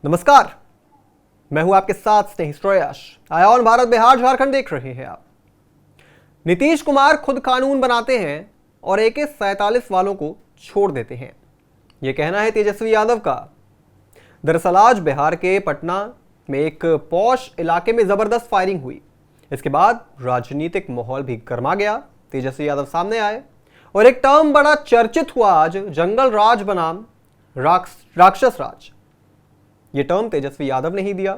नमस्कार, मैं हूं आपके साथ स्नेही श्रेयस। आया ऑन भारत बिहार झारखंड देख रहे हैं आप। नीतीश कुमार खुद कानून बनाते हैं और AK-47 वालों को छोड़ देते हैं, यह कहना है तेजस्वी यादव का। दरअसल आज बिहार के पटना में एक पॉश इलाके में जबरदस्त फायरिंग हुई। इसके बाद राजनीतिक माहौल भी गर्मा गया। तेजस्वी यादव सामने आए और एक टर्म बड़ा चर्चित हुआ आज, जंगल राज बनाम राक्षस राज। ये टर्म तेजस्वी यादव ने ही दिया।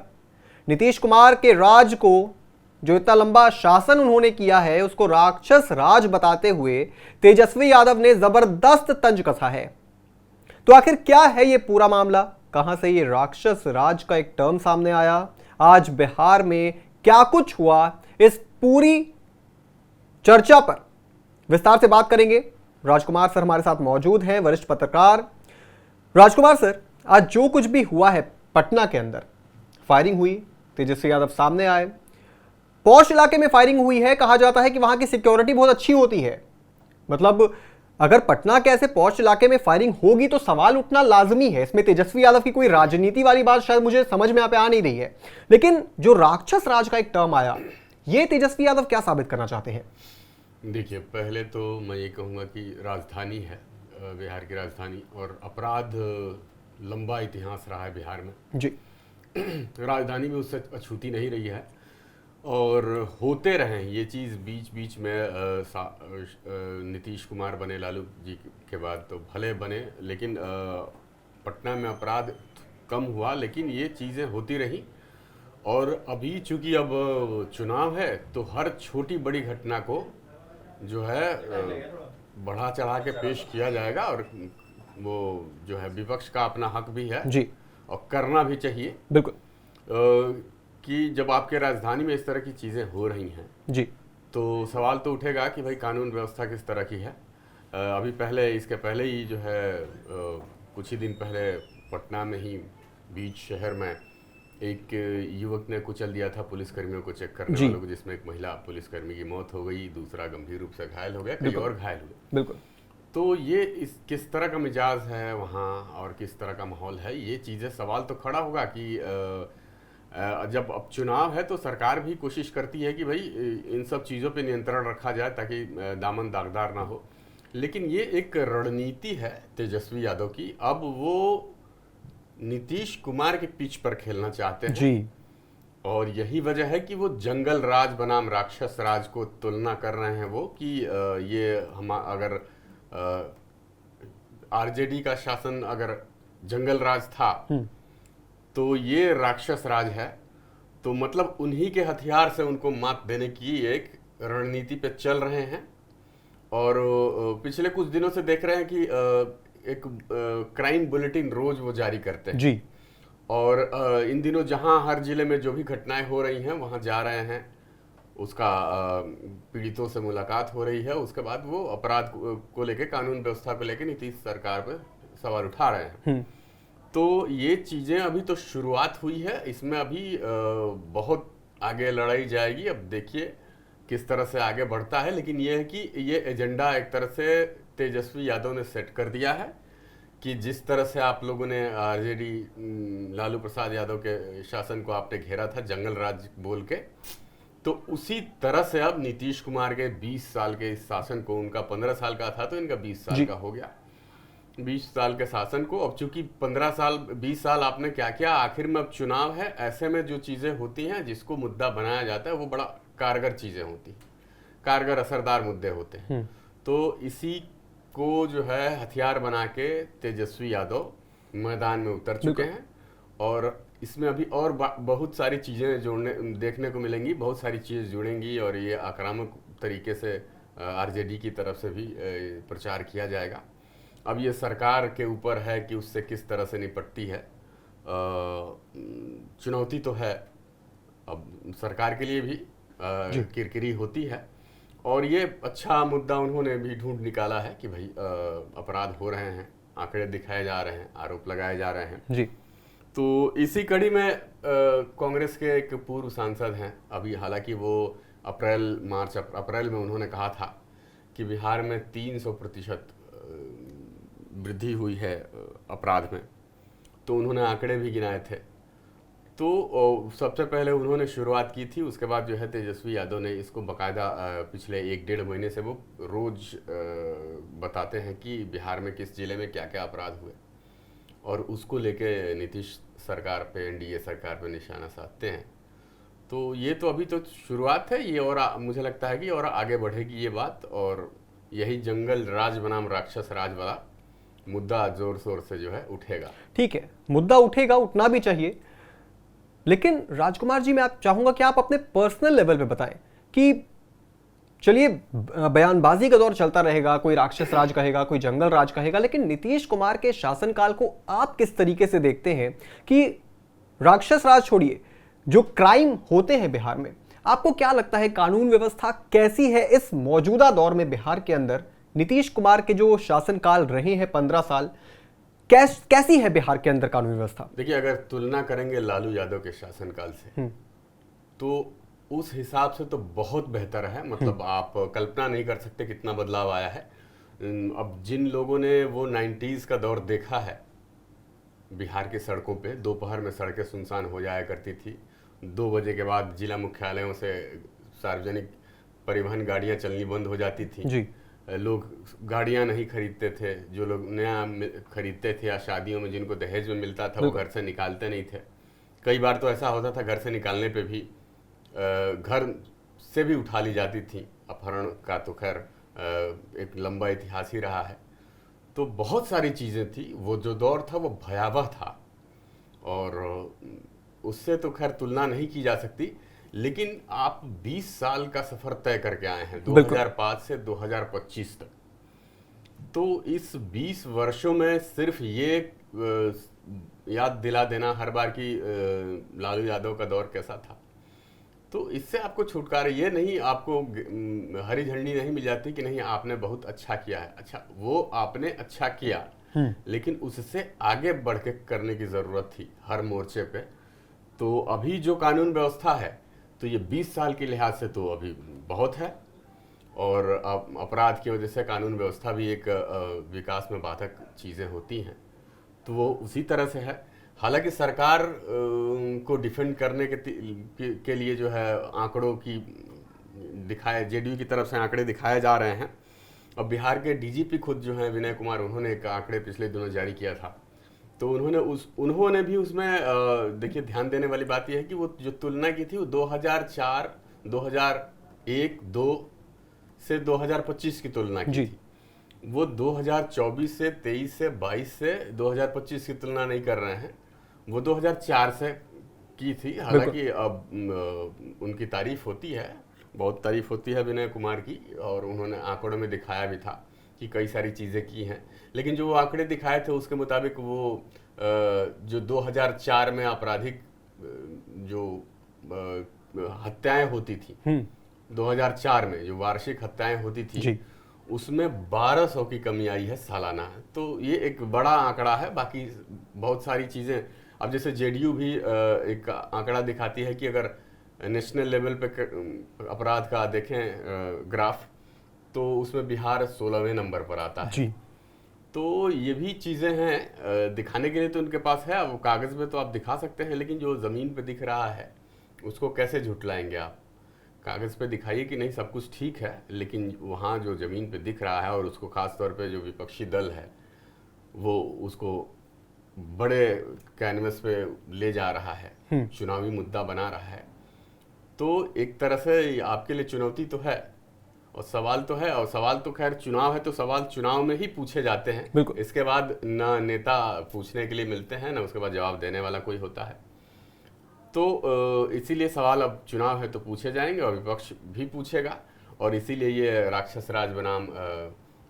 नीतीश कुमार के राज को, जो इतना लंबा शासन उन्होंने किया है, उसको राक्षस राज बताते हुए तेजस्वी यादव ने जबरदस्त तंज कसा है। तो आखिर क्या है ये पूरा मामला, कहां से ये राक्षस राज का एक टर्म सामने आया, आज बिहार में क्या कुछ हुआ, इस पूरी चर्चा पर विस्तार से बात करेंगे। राजकुमार सर हमारे साथ मौजूद हैं, वरिष्ठ पत्रकार। राजकुमार सर, आज जो कुछ भी हुआ है पटना के अंदर, फायरिंग हुई, तेजस्वी यादव सामने आए, पौष इलाके में फायरिंग हुई है, कहा जाता है कि वहां की सिक्योरिटी बहुत अच्छी होती है। मतलब अगर पटना के ऐसे पौष इलाके में फायरिंग होगी तो सवाल उठना लाजमी है। इसमें तेजस्वी यादव की कोई राजनीति वाली बात शायद मुझे समझ में आ नहीं रही है, लेकिन जो राक्षस राज का एक टर्म आया, ये तेजस्वी यादव क्या साबित करना चाहते हैं? देखिए, पहले तो मैं ये कहूँगा कि राजधानी है, बिहार की राजधानी, और अपराध लंबा इतिहास रहा है बिहार में जी। राजधानी में उससे अछूती नहीं रही है और होते रहे ये चीज़। बीच बीच में नीतीश कुमार बने लालू जी के बाद तो भले बने, लेकिन पटना में अपराध कम हुआ, लेकिन ये चीज़ें होती रहीं। और अभी चूंकि अब चुनाव है तो हर छोटी बड़ी घटना को जो है बढ़ा चढ़ा के पेश किया जाएगा, और वो जो है विपक्ष का अपना हक भी है जी, और करना भी चाहिए। बिल्कुल। कि जब आपके राजधानी में इस तरह की चीज़ें हो रही हैं जी, तो सवाल तो उठेगा कि भाई कानून व्यवस्था किस तरह की है। अभी पहले, इसके पहले ही जो है कुछ ही दिन पहले पटना में ही बीच शहर में एक युवक ने कुचल दिया था पुलिसकर्मियों को चेक करने वालों को, जिसमें एक महिला पुलिसकर्मी की मौत हो गई, दूसरा गंभीर रूप से घायल हो गया, कई और घायल हुए। बिल्कुल। तो ये इस किस तरह का मिजाज है वहाँ और किस तरह का माहौल है, ये चीज़ें सवाल तो खड़ा होगा कि जब अब चुनाव है तो सरकार भी कोशिश करती है कि भाई इन सब चीज़ों पे नियंत्रण रखा जाए ताकि दामन दागदार ना हो। लेकिन ये एक रणनीति है तेजस्वी यादव की। अब वो नीतीश कुमार के पिच पर खेलना चाहते हैं जी, और यही वजह है कि वो जंगल राज बनाम राक्षस राज को तुलना कर रहे हैं वो, कि ये हम अगर आरजेडी का शासन अगर जंगल राज था तो ये राक्षस राज है। तो मतलब उन्हीं के हथियार से उनको मात देने की एक रणनीति पे चल रहे हैं। और पिछले कुछ दिनों से देख रहे हैं कि एक क्राइम बुलेटिन रोज वो जारी करते हैं जी, और इन दिनों जहां हर जिले में जो भी घटनाएं हो रही हैं वहां जा रहे हैं, उसका पीड़ितों से मुलाकात हो रही है, उसके बाद वो अपराध को लेके, कानून व्यवस्था को लेके नीतीश सरकार पे सवाल उठा रहे हैं। तो ये चीज़ें अभी तो शुरुआत हुई है, इसमें अभी बहुत आगे लड़ाई जाएगी। अब देखिए किस तरह से आगे बढ़ता है, लेकिन ये है कि ये एजेंडा एक तरह से तेजस्वी यादव ने सेट कर दिया है कि जिस तरह से आप लोगों ने आरजेडी लालू प्रसाद यादव के शासन को आपने घेरा था जंगल राज बोल के, तो उसी तरह से अब नीतीश कुमार के 20 साल के इस शासन को, उनका 15 साल का था तो इनका 20 साल का हो गया, 20 साल के शासन को अब चूंकि 15 साल 20 साल आपने क्या किया, आखिर में अब चुनाव है, ऐसे में जो चीज़ें होती हैं जिसको मुद्दा बनाया जाता है वो बड़ा कारगर चीज़ें होती हैं, कारगर असरदार मुद्दे होते हैं। तो इसी को जो है हथियार बना के तेजस्वी यादव मैदान में उतर चुके हैं और इसमें अभी और बहुत सारी चीज़ें जोड़ने देखने को मिलेंगी, बहुत सारी चीज़ें जुड़ेंगी और ये आक्रामक तरीके से आरजेडी की तरफ से भी प्रचार किया जाएगा। अब ये सरकार के ऊपर है कि उससे किस तरह से निपटती है। चुनौती तो है अब सरकार के लिए भी, किरकिरी होती है और ये अच्छा मुद्दा उन्होंने भी ढूंढ निकाला है कि भाई अपराध हो रहे हैं, आंकड़े दिखाए जा रहे हैं, आरोप लगाए जा रहे हैं जी। तो इसी कड़ी में कांग्रेस के एक पूर्व सांसद हैं, अभी हालांकि वो अप्रैल में उन्होंने कहा था कि बिहार में 300% वृद्धि हुई है अपराध में, तो उन्होंने आंकड़े भी गिनाए थे तो सबसे पहले उन्होंने शुरुआत की थी, उसके बाद जो है तेजस्वी यादव ने इसको बाकायदा पिछले 1-1.5 महीने से वो रोज बताते हैं कि बिहार में किस जिले में क्या क्या अपराध हुए, और उसको लेके नीतीश सरकार पे, एनडीए सरकार पे निशाना साधते हैं। तो ये तो अभी तो शुरुआत है, ये और मुझे लगता है कि और आगे बढ़ेगी ये बात, और यही जंगल राज बनाम राक्षस राज वाला मुद्दा जोर शोर से जो है उठेगा। ठीक है, मुद्दा उठेगा, उठना भी चाहिए। लेकिन राजकुमार जी, मैं आप चाहूंगा कि आप अपने पर्सनल लेवल पे बताएं कि चलिए बयानबाजी का दौर चलता रहेगा, कोई राक्षस राज कहेगा, कोई जंगल राज कहेगा, लेकिन नीतीश कुमार के शासनकाल को आप किस तरीके से देखते हैं कि राक्षस राज छोड़िए, जो क्राइम होते हैं बिहार में, आपको क्या लगता है कानून व्यवस्था कैसी है इस मौजूदा दौर में बिहार के अंदर? नीतीश कुमार के जो शासनकाल रहे हैं 15 साल, कैसी है बिहार के अंदर कानून व्यवस्था? देखिए, अगर तुलना करेंगे लालू यादव के शासनकाल से तो उस हिसाब से तो बहुत बेहतर है। मतलब आप कल्पना नहीं कर सकते कितना बदलाव आया है। अब जिन लोगों ने वो 90s का दौर देखा है, बिहार की सड़कों पे दोपहर में सड़कें सुनसान हो जाया करती थी, 2 बजे के बाद जिला मुख्यालयों से सार्वजनिक परिवहन गाड़ियां चलनी बंद हो जाती थी जी। लोग गाड़ियां नहीं खरीदते थे, जो लोग नया खरीदते थे या शादियों में जिनको दहेज में मिलता था वो घर से निकालते नहीं थे। कई बार तो ऐसा होता था घर से निकालने पे भी घर से भी उठा ली जाती थी। अपहरण का तो खैर एक लंबा इतिहास ही रहा है। तो बहुत सारी चीज़ें थी, वो जो दौर था वो भयावह था और उससे तो खैर तुलना नहीं की जा सकती। लेकिन आप 20 साल का सफर तय करके आए हैं 2005 से 2025 तक, तो इस 20 वर्षों में सिर्फ ये याद दिला देना हर बार की लालू यादव का दौर कैसा था, तो इससे आपको छुटकारा ये नहीं, आपको हरी झंडी नहीं मिल जाती कि नहीं आपने बहुत अच्छा किया है। अच्छा, वो आपने अच्छा किया, लेकिन उससे आगे बढ़ के करने की जरूरत थी हर मोर्चे पे। तो अभी जो कानून व्यवस्था है तो ये 20 साल के लिहाज से तो अभी बहुत है, और अपराध की वजह से कानून व्यवस्था भी एक विकास में बाधक चीज़ें होती हैं, तो वो उसी तरह से है। हालांकि सरकार को डिफेंड करने के लिए जो है आंकड़ों की जेडीयू की तरफ से आंकड़े दिखाए जा रहे हैं। अब बिहार के डीजीपी खुद जो हैं विनय कुमार, उन्होंने एक आंकड़े पिछले दिनों जारी किया था, तो उन्होंने भी उसमें देखिए ध्यान देने वाली बात यह है कि वो जो तुलना की थी वो 2004, 2001, 2 से 2025 की तुलना की थी। वो 2024 से 23 से 22 से 2025 की तुलना नहीं कर रहे हैं, वो 2004 से की थी। हालांकि अब उनकी तारीफ होती है, बहुत तारीफ होती है विनय कुमार की, और उन्होंने आंकड़ों में दिखाया भी था कि कई सारी चीज़ें की हैं, लेकिन जो वो आंकड़े दिखाए थे उसके मुताबिक वो जो 2004 में आपराधिक जो हत्याएं होती थी, 2004 में जो वार्षिक हत्याएं होती थी उसमें 1200 की कमी आई है सालाना। तो ये एक बड़ा आंकड़ा है। बाकी बहुत सारी चीज़ें, अब जैसे जेडीयू भी एक आंकड़ा दिखाती है कि अगर नेशनल लेवल पे अपराध का देखें ग्राफ, तो उसमें बिहार 16वें नंबर पर आता है जी। तो ये भी चीज़ें हैं दिखाने के लिए, तो उनके पास है, वो कागज़ में तो आप दिखा सकते हैं, लेकिन जो ज़मीन पे दिख रहा है उसको कैसे झुटलाएंगे आप? कागज़ पे दिखाइए कि नहीं सब कुछ ठीक है, लेकिन वहाँ जो ज़मीन पे दिख रहा है, और उसको ख़ास तौर पे जो विपक्षी दल है वो उसको बड़े कैनवस पे ले जा रहा है, चुनावी मुद्दा बना रहा है, तो एक तरह से आपके लिए चुनौती तो है और सवाल तो है। और सवाल तो खैर चुनाव है तो सवाल चुनाव में ही पूछे जाते हैं, इसके बाद ना नेता पूछने के लिए मिलते हैं, ना उसके बाद जवाब देने वाला कोई होता है। तो इसीलिए सवाल अब चुनाव है तो पूछे जाएंगे और विपक्ष भी पूछेगा, और इसीलिए ये राक्षस राज बनाम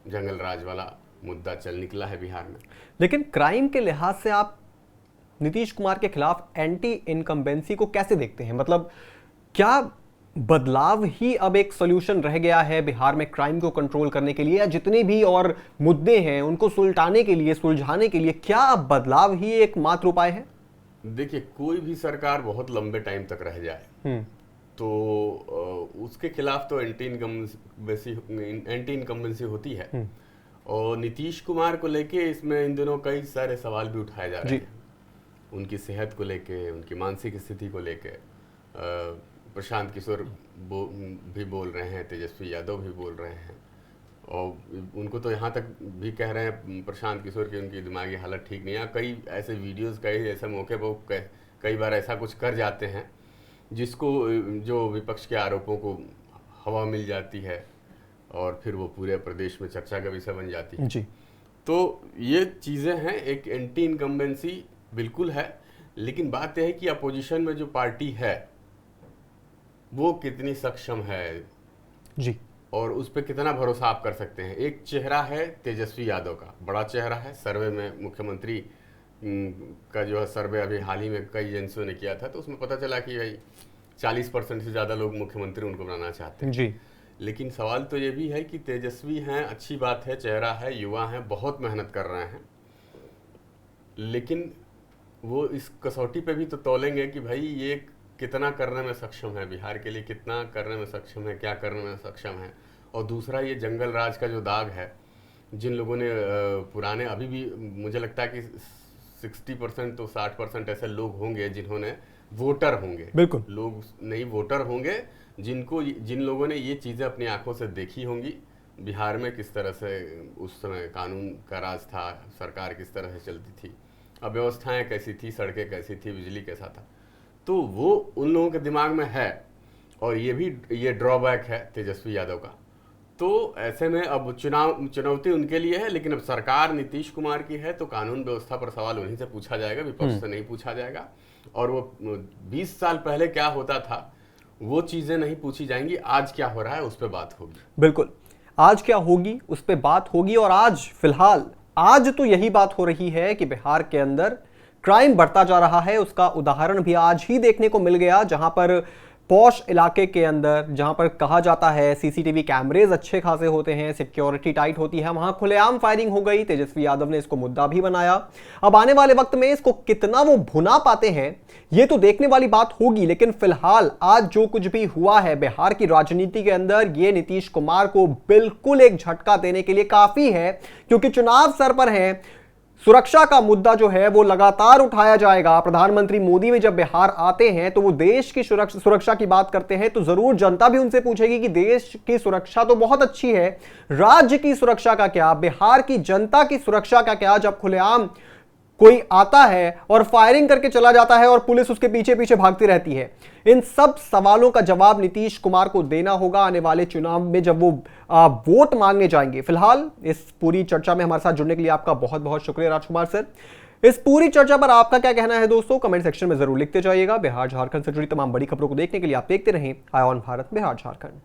जंगल राज वाला मुद्दा चल निकला है बिहार में। लेकिन क्राइम के लिहाज से आप नीतीश कुमार के खिलाफ एंटी इनकम्बेंसी को कैसे देखते हैं? मतलब क्या बदलाव ही अब एक सॉल्यूशन रह गया है बिहार में क्राइम को कंट्रोल करने के लिए, या जितने भी और मुद्दे हैं उनको सुलझाने के लिए क्या अब बदलाव ही एक मात्र उपाय है? देखिए, कोई भी सरकार बहुत लंबे टाइम तक रह जाए तो उसके खिलाफ तो एंटी इनकम्बेंसी होती है। और नीतीश कुमार को लेके इसमें इन दिनों कई सारे सवाल भी उठाए जा रहे हैं। उनकी सेहत को लेके, उनकी मानसिक स्थिति को लेके प्रशांत किशोर भी बोल रहे हैं, तेजस्वी यादव भी बोल रहे हैं, और उनको तो यहाँ तक भी कह रहे हैं प्रशांत किशोर की उनकी दिमागी हालत ठीक नहीं है। कई ऐसे वीडियोस, कई ऐसे मौके पर कई बार ऐसा कुछ कर जाते हैं जिसको, जो विपक्ष के आरोपों को हवा मिल जाती है और फिर वो पूरे प्रदेश में चर्चा का विषय बन जाती है। जी। तो ये चीज़ें हैं, एक एंटी इनकम्बेंसी बिल्कुल है, लेकिन बात यह है कि अपोजिशन में जो पार्टी है वो कितनी सक्षम है जी, और उस पर कितना भरोसा आप कर सकते हैं। एक चेहरा है तेजस्वी यादव का, बड़ा चेहरा है। सर्वे में मुख्यमंत्री का जो है सर्वे अभी हाल ही में कई एजेंसियों ने किया था, तो उसमें पता चला कि भाई 40% से ज़्यादा लोग मुख्यमंत्री उनको बनाना चाहते हैं। जी। लेकिन सवाल तो ये भी है कि तेजस्वी हैं, अच्छी बात है, चेहरा है, युवा हैं, बहुत मेहनत कर रहे हैं, लेकिन वो इस कसौटी पे भी तो तौलेंगे कि भाई ये कितना करने में सक्षम है, बिहार के लिए कितना करने में सक्षम है, क्या करने में सक्षम है। और दूसरा, ये जंगल राज का जो दाग है, जिन लोगों ने पुराने, अभी भी मुझे लगता है कि 60% तो 60% ऐसे लोग होंगे जिन्होंने वोटर होंगे, बिल्कुल लोग नहीं वोटर होंगे, जिन लोगों ने ये चीज़ें अपनी आंखों से देखी होंगी, बिहार में किस तरह से उस समय कानून का राज था, सरकार किस तरह से चलती थी, अव्यवस्थाएं कैसी थी, सड़कें कैसी थी, बिजली कैसा था, तो वो उन लोगों के दिमाग में है। और ये ड्रॉबैक है तेजस्वी यादव का। तो ऐसे में अब चुनौती उनके लिए है, लेकिन अब सरकार नीतीश कुमार की है, तो कानून व्यवस्था पर सवाल उन्हीं से पूछा जाएगा, विपक्ष से नहीं पूछा जाएगा। और वो 20 साल पहले क्या होता था वो चीजें नहीं पूछी जाएंगी, आज क्या हो रहा है उस पर बात होगी। बिल्कुल, आज क्या होगी उस पर बात होगी। और आज फिलहाल आज तो यही बात हो रही है कि बिहार के अंदर क्राइम बढ़ता जा रहा है। उसका उदाहरण भी आज ही देखने को मिल गया, जहां पर पॉश इलाके के अंदर, जहां पर कहा जाता है सीसीटीवी कैमरेज अच्छे खासे होते हैं, सिक्योरिटी टाइट होती है, वहां खुलेआम फायरिंग हो गई। तेजस्वी यादव ने इसको मुद्दा भी बनाया। अब आने वाले वक्त में इसको कितना वो भुना पाते हैं ये तो देखने वाली बात होगी। लेकिन फिलहाल आज जो कुछ भी हुआ है बिहार की राजनीति के अंदर, ये नीतीश कुमार को बिल्कुल एक झटका देने के लिए काफी है, क्योंकि चुनाव सर पर है। सुरक्षा का मुद्दा जो है वो लगातार उठाया जाएगा। प्रधानमंत्री मोदी भी जब बिहार आते हैं तो वो देश की सुरक्षा की बात करते हैं, तो जरूर जनता भी उनसे पूछेगी कि देश की सुरक्षा तो बहुत अच्छी है, राज्य की सुरक्षा का क्या, बिहार की जनता की सुरक्षा का क्या, जब खुलेआम कोई आता है और फायरिंग करके चला जाता है और पुलिस उसके पीछे पीछे भागती रहती है। इन सब सवालों का जवाब नीतीश कुमार को देना होगा आने वाले चुनाव में, जब वो वोट मांगने जाएंगे। फिलहाल इस पूरी चर्चा में हमारे साथ जुड़ने के लिए आपका बहुत बहुत शुक्रिया राजकुमार सर। इस पूरी चर्चा पर आपका क्या कहना है दोस्तों, कमेंट सेक्शन में जरूर लिखते जाइएगा। बिहार झारखंड से जुड़ी तमाम बड़ी खबरों को देखने के लिए आप देखते रहें आय ऑन भारत बिहार झारखंड।